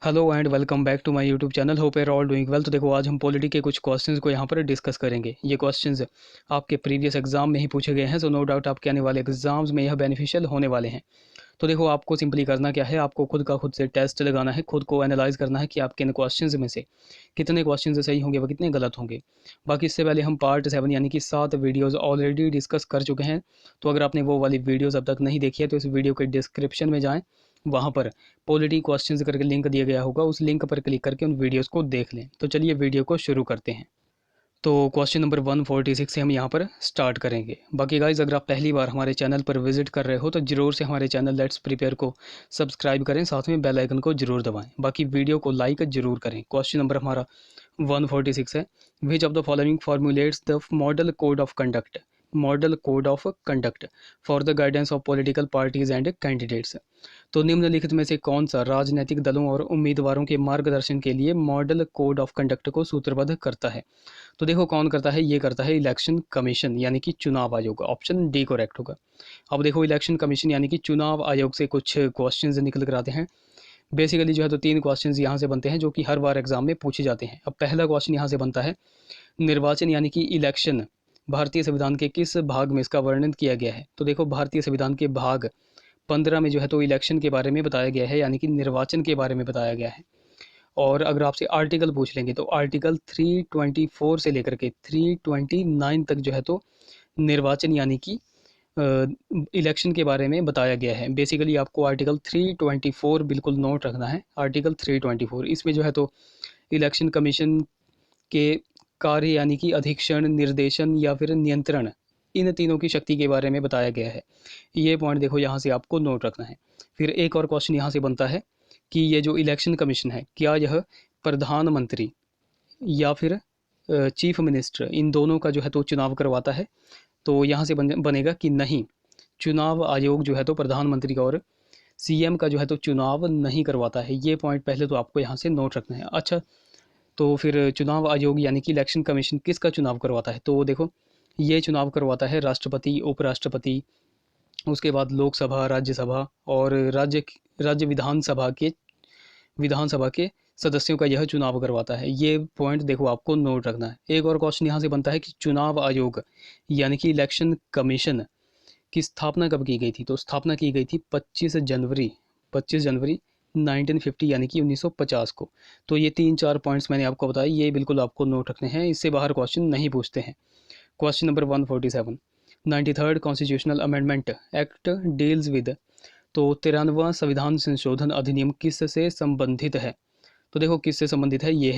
Hello and welcome back to my YouTube channel. Hope you're all doing well. तो देखो, आज हम polity के कुछ क्वेश्चंस को यहाँ पर डिस्कस करेंगे। ये क्वेश्चंस आपके प्रीवियस एग्जाम में ही पूछे गए हैं, सो नो डाउट आपके आने वाले एग्जाम्स में यह बेनिफिशियल होने वाले हैं। तो देखो, आपको सिंपली करना क्या है, आपको खुद का खुद से टेस्ट लगाना है, खुद को एनालाइज करना है कि आपके इन क्वेश्चंस में से कितने क्वेश्चंस सही होंगे व कितने गलत होंगे। बाकी इससे पहले हम पार्ट 7 यानी कि 7 वीडियोज़ ऑलरेडी डिस्कस कर चुके हैं। तो अगर आपने वो वाली वीडियोज़ अब तक नहीं देखी है तो इस वीडियो के डिस्क्रिप्शन में जाएँ, वहाँ पर पॉलिटी क्वेश्चंस करके लिंक दिया गया होगा, उस लिंक पर क्लिक करके उन वीडियोज़ को देख लें। तो चलिए वीडियो को शुरू करते हैं। तो क्वेश्चन नंबर 146 से हम यहाँ पर स्टार्ट करेंगे। बाकी गाइज, अगर आप पहली बार हमारे चैनल पर विजिट कर रहे हो तो ज़रूर से हमारे चैनल लेट्स प्रिपेयर को सब्सक्राइब करें, साथ में बेल आइकन को जरूर दबाएं। बाकी वीडियो को लाइक जरूर करें। क्वेश्चन नंबर हमारा 146 है, विच of the following formulates the model code of conduct for the guidance of political parties and candidates. तो निम्नलिखित में से कौन सा राजनीतिक दलों और उम्मीदवारों के मार्गदर्शन के लिए मॉडल कोड ऑफ कंडक्ट को सूत्रबद्ध करता है? तो देखो, कौन करता है, ये करता है इलेक्शन कमीशन यानी कि चुनाव आयोग। ऑप्शन डी करेक्ट होगा। अब देखो, इलेक्शन कमीशन यानी कि चुनाव आयोग से कुछ क्वेश्चंस निकल कर आते हैं। बेसिकली जो है तो 3 क्वेश्चंस यहाँ से बनते हैं जो कि हर बार एग्जाम में पूछे जाते हैं। अब पहला क्वेश्चन यहाँ से बनता है, निर्वाचन यानी कि इलेक्शन भारतीय संविधान के किस भाग में इसका वर्णन किया गया है? तो देखो, भारतीय संविधान के भाग 15 में जो है तो इलेक्शन के बारे में बताया गया है, यानी कि निर्वाचन के बारे में बताया गया है। और अगर आपसे आर्टिकल पूछ लेंगे तो आर्टिकल 324 से लेकर के 329 तक जो है तो निर्वाचन यानी कि इलेक्शन के बारे में बताया गया है। बेसिकली आपको आर्टिकल 324 बिल्कुल नोट रखना है। आर्टिकल 324 इसमें जो है तो इलेक्शन कमीशन के कार्य यानी कि अधीक्षण, निर्देशन या फिर नियंत्रण, इन तीनों की शक्ति के बारे में बताया गया है। ये पॉइंट देखो, यहाँ से आपको नोट रखना है। फिर एक और क्वेश्चन यहाँ से बनता है कि ये जो इलेक्शन कमीशन है, क्या यह प्रधानमंत्री या फिर चीफ मिनिस्टर, इन दोनों का जो है तो चुनाव करवाता है? तो यहाँ से बनेगा कि नहीं, चुनाव आयोग जो है तो प्रधानमंत्री का और सीएम का जो है तो चुनाव नहीं करवाता है। ये पॉइंट पहले तो आपको यहाँ से नोट रखना है। अच्छा, तो फिर चुनाव आयोग यानी कि इलेक्शन कमीशन किसका चुनाव करवाता है? तो देखो, ये चुनाव करवाता है राष्ट्रपति, उपराष्ट्रपति, उसके बाद लोकसभा, राज्यसभा और राज्य विधानसभा के सदस्यों का यह चुनाव करवाता है। ये पॉइंट देखो आपको नोट रखना है। एक और क्वेश्चन यहाँ से बनता है कि चुनाव आयोग यानी कि इलेक्शन कमीशन की स्थापना कब की गई थी? तो स्थापना की गई थी 25 जनवरी 1950 यानी कि 1950 को। तो ये 3-4 पॉइंट्स मैंने आपको बताए, ये बिल्कुल आपको नोट रखने हैं, इससे बाहर क्वेश्चन नहीं पूछते हैं। Question number 147, 93rd constitutional amendment act deals with. तो 93वां संविधान संशोधन अधिनियम किस से संबंधित है? तो देखो, किससे संबंधित है, ये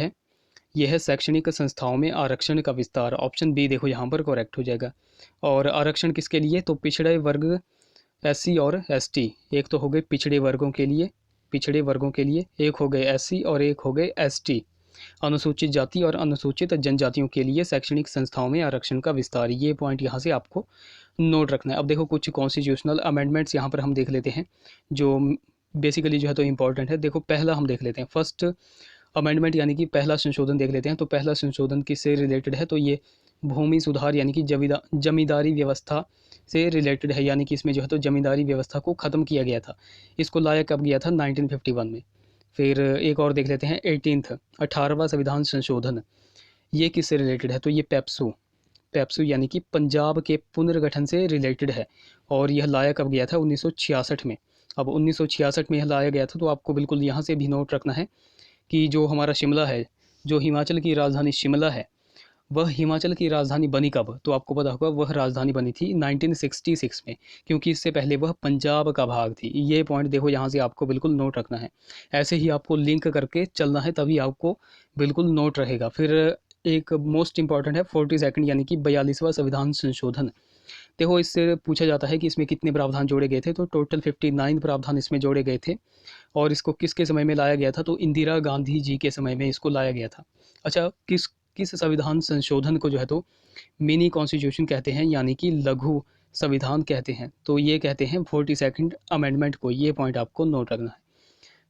है शैक्षणिक संस्थाओं में आरक्षण का विस्तार। ऑप्शन बी देखो यहाँ पर करेक्ट हो जाएगा। और आरक्षण किसके लिए? तो पिछड़े वर्ग, एससी और एसटी। एक तो हो गए पिछड़े वर्गों के लिए, एक हो गए एससी और एक हो गए एसटी, अनुसूचित जाति और अनुसूचित जनजातियों के लिए शैक्षणिक संस्थाओं में आरक्षण का विस्तार। ये पॉइंट यहाँ से आपको नोट रखना है। अब देखो, कुछ कॉन्स्टिट्यूशनल अमेंडमेंट्स यहाँ पर हम देख लेते हैं जो बेसिकली जो है तो इम्पोर्टेंट है। देखो, पहला हम देख लेते हैं, फर्स्ट अमेंडमेंट यानी कि पहला संशोधन देख लेते हैं। तो पहला संशोधन किससे रिलेटेड है? तो ये भूमि सुधार यानी कि जमींदारी व्यवस्था से रिलेटेड है, यानी कि इसमें जो है तो जमींदारी व्यवस्था को ख़त्म किया गया था। इसको लाया कब गया था? 1951 में। फिर एक और देख लेते हैं, 18वां संविधान संशोधन, ये किससे रिलेटेड है? तो ये पेप्सू यानी कि पंजाब के पुनर्गठन से रिलेटेड है। और यह लाया कब गया था? 1966 में। अब 1966 में यह लाया गया था, तो आपको बिल्कुल यहाँ से भी नोट रखना है कि जो हमारा शिमला है, जो हिमाचल की राजधानी शिमला है, वह हिमाचल की राजधानी बनी कब? तो आपको पता होगा, वह राजधानी बनी थी 1966 में, क्योंकि इससे पहले वह पंजाब का भाग थी। ये पॉइंट देखो, यहाँ से आपको बिल्कुल नोट रखना है। ऐसे ही आपको लिंक करके चलना है, तभी आपको बिल्कुल नोट रहेगा। फिर एक मोस्ट इंपॉर्टेंट है 42 यानी कि 42वां संविधान संशोधन। देखो, इससे पूछा जाता है कि इसमें कितने प्रावधान जोड़े गए थे? तो टोटल 59 प्रावधान इसमें जोड़े गए थे। और इसको किसके समय में लाया गया था? तो इंदिरा गांधी जी के समय में इसको लाया गया था। अच्छा, किस किस संविधान संशोधन को जो है तो मिनी कॉन्स्टिट्यूशन कहते हैं, यानी कि लघु संविधान कहते हैं? तो ये कहते हैं 42nd अमेंडमेंट को। ये पॉइंट आपको नोट रखना है।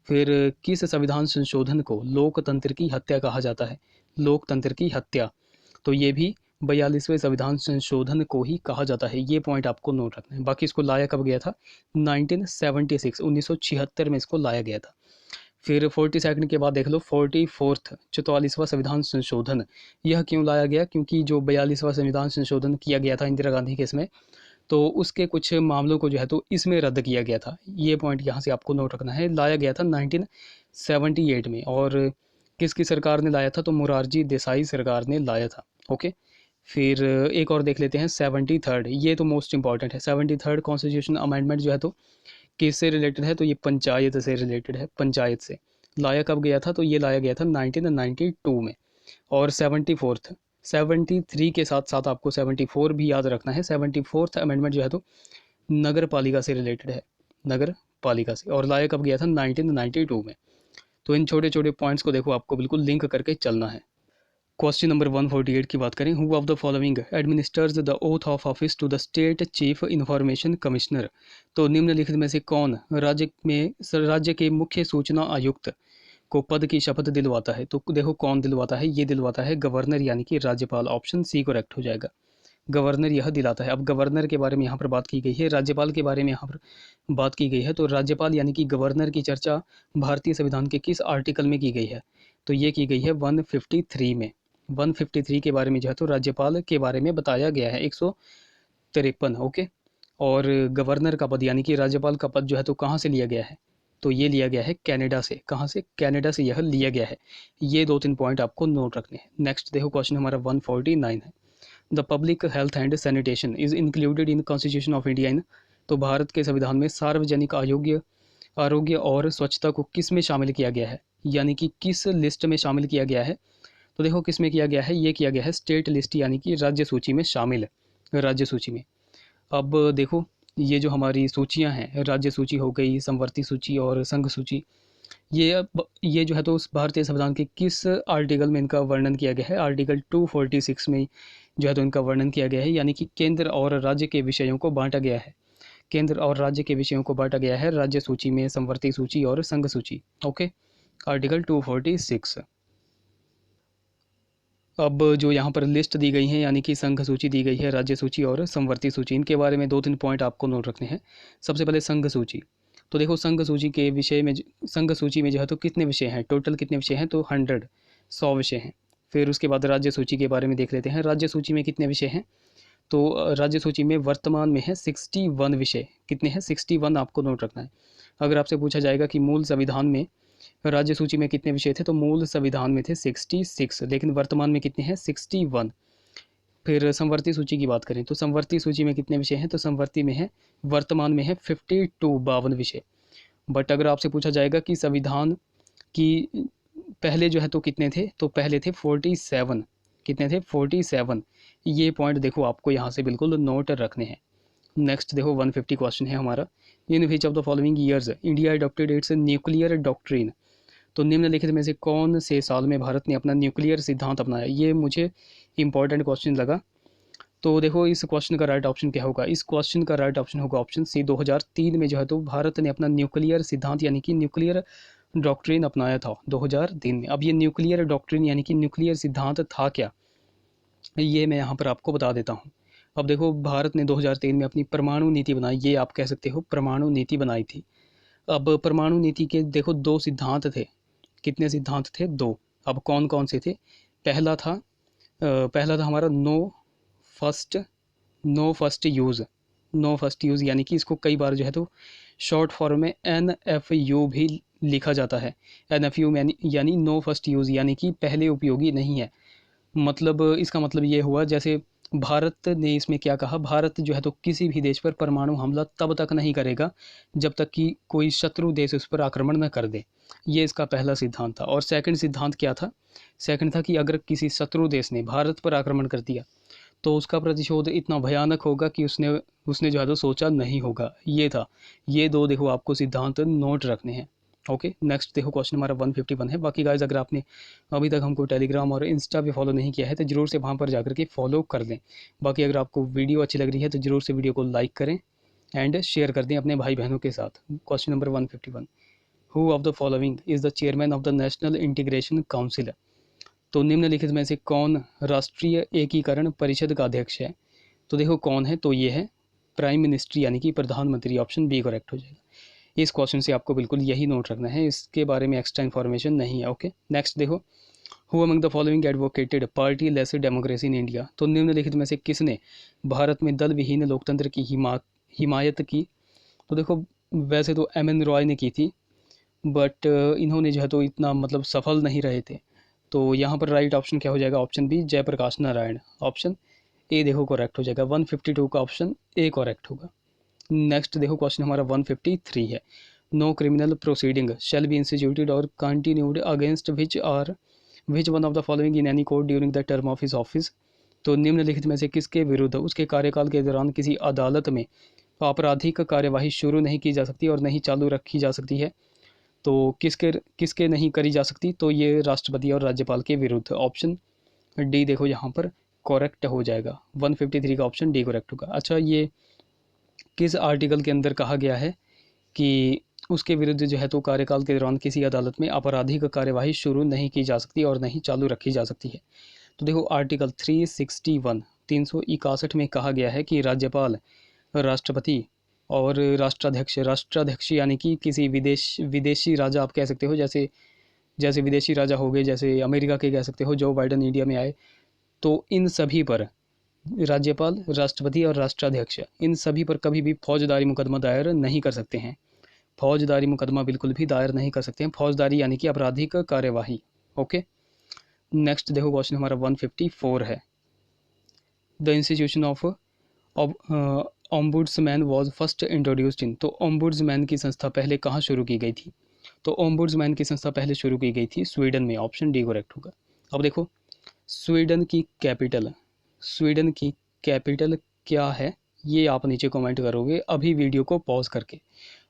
फिर किस संविधान संशोधन को लोकतंत्र की हत्या कहा जाता है? लोकतंत्र की हत्या, तो ये भी 42वें संविधान संशोधन को ही कहा जाता है। ये पॉइंट आपको नोट रखना है। बाकी इसको लाया कब गया था? 1976 में इसको लाया गया था। फिर 42 के बाद देख लो 44 44वां संविधान संशोधन। यह क्यों लाया गया? क्योंकि जो 42वां संविधान संशोधन किया गया था इंदिरा गांधी के इसमें, तो उसके कुछ मामलों को जो है तो इसमें रद्द किया गया था। ये पॉइंट यहाँ से आपको नोट रखना है। लाया गया था 1978 में। और किसकी सरकार ने लाया था? तो मोरारजी देसाई सरकार ने लाया था। ओके, फिर एक और देख लेते हैं 73rd। ये तो मोस्ट इंपॉर्टेंट है। 73rd कॉन्स्टिट्यूशन अमेंडमेंट जो है तो किससे रिलेटेड है? तो ये पंचायत से रिलेटेड है। पंचायत से लाया कब गया था? तो ये लाया गया था 1992 में। और 73 के साथ साथ आपको 74 भी याद रखना है। 74th अमेंडमेंट जो है तो नगर पालिका से रिलेटेड है, नगर पालिका से, और लाया कब गया था? 1992 में। तो इन छोटे छोटे पॉइंट्स को देखो, आपको बिल्कुल लिंक करके चलना है। क्वेश्चन नंबर 148 की बात करें, who of the following administers the oath of office to the state chief information commissioner. तो निम्नलिखित में से कौन राज्य के मुख्य सूचना आयुक्त को पद की शपथ दिलवाता है? तो देखो कौन दिलवाता है, ये दिलवाता है गवर्नर यानी कि राज्यपाल। ऑप्शन सी करेक्ट हो जाएगा, गवर्नर यह दिलाता है। अब गवर्नर के बारे में यहाँ पर बात की गई है, राज्यपाल के बारे में यहाँ पर बात की गई है। तो राज्यपाल यानी कि गवर्नर की चर्चा भारतीय संविधान के किस आर्टिकल में की गई है? तो ये की गई है 153 में। 153 के बारे में जो है तो राज्यपाल के बारे में बताया गया है, 153। ओके, और गवर्नर का पद यानी कि राज्यपाल का पद जो है तो कहाँ से लिया गया है? तो ये लिया गया है कनाडा से। कहाँ से? कनाडा से यह लिया गया है। ये 2-3 पॉइंट आपको नोट रखने हैं। नेक्स्ट देखो, क्वेश्चन हमारा 149 है। The public health and sanitation is included in constitution of India in. तो भारत के संविधान में सार्वजनिक आरोग्य और स्वच्छता को किस में शामिल किया गया है, यानी कि किस लिस्ट में शामिल किया गया है? तो देखो किस में किया गया है, ये किया गया है स्टेट लिस्ट यानी कि राज्य सूची में शामिल, राज्य सूची में। अब देखो ये जो हमारी सूचियां हैं, राज्य सूची हो गई, संवर्ती सूची और संघ सूची, ये जो है तो उस भारतीय संविधान के किस आर्टिकल में इनका वर्णन किया गया है? आर्टिकल 246 में जो है तो इनका वर्णन किया गया है, यानी कि केंद्र और राज्य के विषयों को बांटा गया है। केंद्र और राज्य के विषयों को बांटा गया है राज्य सूची में, संवर्ती सूची और संघ सूची। Okay, article 246। अब जो यहाँ पर लिस्ट दी गई है यानी कि संघ सूची दी गई है, राज्य सूची और संवर्ती सूची, इनके बारे में 2-3 पॉइंट आपको नोट रखने हैं। सबसे पहले संघ सूची। तो देखो संघ सूची के विषय में, संघ सूची में जो है तो कितने विषय हैं? टोटल कितने विषय हैं? तो 100 विषय हैं। फिर उसके बाद राज्य सूची के बारे में देख लेते हैं। राज्य सूची में कितने विषय हैं? तो राज्य सूची में वर्तमान में है 61 विषय। कितने हैं? 61 आपको नोट रखना है। अगर आपसे पूछा जाएगा कि मूल संविधान में राज्य सूची में कितने विषय थे, तो मूल संविधान में थे 66, लेकिन वर्तमान में कितने हैं? 61। फिर संवर्ती सूची की बात करें तो संवर्ती सूची में कितने विषय हैं? तो संवर्ती में है, वर्तमान में है 52 विषय। बट अगर आपसे पूछा जाएगा कि संविधान की पहले जो है तो कितने थे, तो पहले थे 47। कितने थे? 47। ये पॉइंट देखो आपको यहाँ से बिल्कुल नोट रखने हैं। नेक्स्ट देखो 150 क्वेश्चन है हमारा। In which of the following years India adopted its nuclear doctrine. तो निम्नलिखित में से कौन से साल में भारत ने अपना न्यूक्लियर सिद्धांत अपनाया? ये मुझे इंपॉर्टेंट क्वेश्चन लगा। तो देखो इस क्वेश्चन का राइट ऑप्शन क्या होगा? इस क्वेश्चन का राइट ऑप्शन होगा ऑप्शन सी, 2003 में जो है तो भारत ने अपना न्यूक्लियर सिद्धांत यानी कि न्यूक्लियर डॉक्ट्रिन अपनाया था 2003 में। अब ये न्यूक्लियर डॉक्ट्रिन यानी कि न्यूक्लियर सिद्धांत था क्या, ये मैं यहाँ पर आपको बता देता हूँ। अब देखो भारत ने 2003 में अपनी परमाणु नीति बनाई, ये आप कह सकते हो परमाणु नीति बनाई थी। अब परमाणु नीति के देखो 2 सिद्धांत थे। कितने सिद्धांत थे? 2। अब कौन कौन से थे? पहला था हमारा नो फर्स्ट यूज़ यानी कि इसको कई बार जो है तो शॉर्ट फॉर्म में NFU भी लिखा जाता है। NFU यानी नो फर्स्ट यूज़, यानी कि पहले उपयोगी नहीं है। मतलब इसका मतलब ये हुआ, जैसे भारत ने इसमें क्या कहा, भारत जो है तो किसी भी देश पर परमाणु हमला तब तक नहीं करेगा जब तक कि कोई शत्रु देश उस पर आक्रमण न कर दे। ये इसका पहला सिद्धांत था। और सेकंड सिद्धांत क्या था? सेकंड था कि अगर किसी शत्रु देश ने भारत पर आक्रमण कर दिया तो उसका प्रतिशोध इतना भयानक होगा कि उसने जो है तो सोचा नहीं होगा। ये था। ये 2 देखो आपको सिद्धांत नोट रखने हैं। ओके, नेक्स्ट देखो क्वेश्चन हमारा 151 है। बाकी गाइज अगर आपने अभी तक हमको टेलीग्राम और इंस्टा पे फॉलो नहीं किया है तो ज़रूर से वहाँ पर जाकर के फॉलो कर लें। बाकी अगर आपको वीडियो अच्छी लग रही है तो ज़रूर से वीडियो को लाइक करें एंड शेयर कर दें अपने भाई बहनों के साथ। Question number 151, who of the following is the chairman of the national integration council. तो निम्नलिखित में से कौन राष्ट्रीय एकीकरण परिषद का अध्यक्ष है? तो देखो कौन है, तो ये है प्राइम मिनिस्टर यानी कि प्रधानमंत्री। ऑप्शन बी करेक्ट हो जाएगा। इस क्वेश्चन से आपको बिल्कुल यही नोट रखना है, इसके बारे में एक्स्ट्रा इन्फॉर्मेशन नहीं है। ओके, नेक्स्ट देखो, who among the following advocated party less democracy in India. तो निम्नलिखित में से किसने भारत में दल विहीन लोकतंत्र की हिमायत की। तो देखो, वैसे तो MN रॉय ने की थी, बट इन्होंने जो है तो इतना मतलब सफल नहीं रहे थे। तो यहाँ पर राइट ऑप्शन क्या हो जाएगा, option B Jayaprakash Narayan, option A देखो करेक्ट हो जाएगा। 152 का ऑप्शन ए करेक्ट होगा। नेक्स्ट देखो, क्वेश्चन हमारा 153 है, no criminal proceeding shall be instituted और continued against which one of the following in any court during the term of his office. तो निम्नलिखित में से किसके विरुद्ध उसके कार्यकाल के दौरान किसी अदालत में आपराधिक कार्यवाही शुरू नहीं की जा सकती और नहीं चालू रखी जा सकती है। तो किसके नहीं करी जा सकती, तो ये राष्ट्रपति और राज्यपाल के विरुद्ध, ऑप्शन डी देखो यहाँ पर करेक्ट हो जाएगा। 153 का ऑप्शन डी करेक्ट होगा। अच्छा, ये किस आर्टिकल के अंदर कहा गया है कि उसके विरुद्ध जो है तो कार्यकाल के दौरान किसी अदालत में आपराधिक कार्यवाही शुरू नहीं की जा सकती और नहीं चालू रखी जा सकती है। तो देखो, आर्टिकल 361 361 में कहा गया है कि राज्यपाल, राष्ट्रपति और राष्ट्राध्यक्ष यानी कि किसी विदेशी राजा आप कह सकते हो, जैसे विदेशी राजा हो गए, जैसे अमेरिका के कह सकते हो, जो बाइडन इंडिया में आए, तो इन सभी पर राज्यपाल, राष्ट्रपति और राष्ट्राध्यक्ष इन सभी पर कभी भी फौजदारी मुकदमा दायर नहीं कर सकते हैं। फौजदारी मुकदमा बिल्कुल भी दायर नहीं कर सकते हैं, फौजदारी यानी कि आपराधिक कार्यवाही। ओके, नेक्स्ट देखो, क्वेश्चन हमारा 154 है, the institution of ombudsman was first introduced in. तो ओम्बुड्समैन की संस्था पहले कहाँ शुरू की गई थी। तो ओम्बुड्समैन की संस्था पहले शुरू की गई थी स्वीडन में, ऑप्शन डी करेक्ट होगा। अब देखो, स्वीडन की कैपिटल क्या है, ये आप नीचे कमेंट करोगे अभी वीडियो को पॉज करके।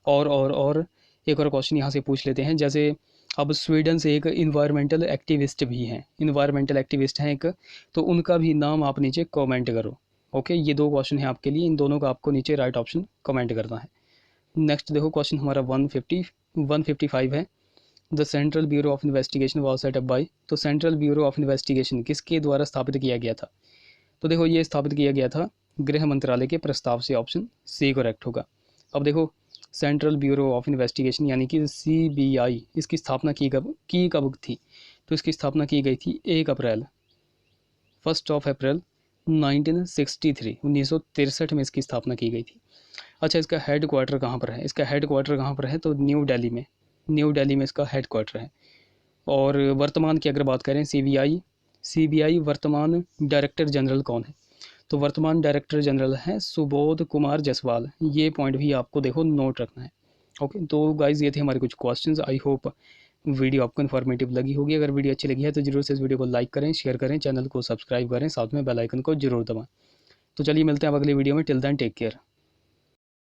और एक और क्वेश्चन यहाँ से पूछ लेते हैं, जैसे अब स्वीडन से एक इन्वायरमेंटल एक्टिविस्ट हैं एक, तो उनका भी नाम आप नीचे कमेंट करो। ओके, ये दो क्वेश्चन हैं आपके लिए, इन दोनों का आपको नीचे राइट ऑप्शन कमेंट करना है। नेक्स्ट देखो, क्वेश्चन हमारा 155 है, the central bureau of investigation was set up by. तो सेंट्रल ब्यूरो ऑफ इन्वेस्टिगेशन किसके द्वारा स्थापित किया गया था। तो देखो, ये स्थापित किया गया था गृह मंत्रालय के प्रस्ताव से, ऑप्शन सी करेक्ट होगा। अब देखो, सेंट्रल ब्यूरो ऑफ इन्वेस्टिगेशन यानी कि CBI, इसकी स्थापना की कब थी। तो इसकी स्थापना की गई थी 1 अप्रैल 1963 में इसकी स्थापना की गई थी। अच्छा, इसका हेड क्वार्टर कहाँ पर है, तो न्यू दिल्ली में इसका हेड क्वार्टर है। और वर्तमान की अगर बात करें CBI वर्तमान डायरेक्टर जनरल कौन है, तो वर्तमान डायरेक्टर जनरल हैं सुबोध कुमार जायसवाल। ये पॉइंट भी आपको देखो नोट रखना है। ओके, तो गाइज ये थे हमारे कुछ क्वेश्चंस। आई होप वीडियो आपको इन्फॉर्मेटिव लगी होगी। अगर वीडियो अच्छी लगी है तो जरूर से इस वीडियो को लाइक करें, शेयर करें, चैनल को सब्सक्राइब करें, साथ में बेल आइकन को जरूर दबाएं। तो चलिए मिलते हैं अब अगली वीडियो में। Till then take care.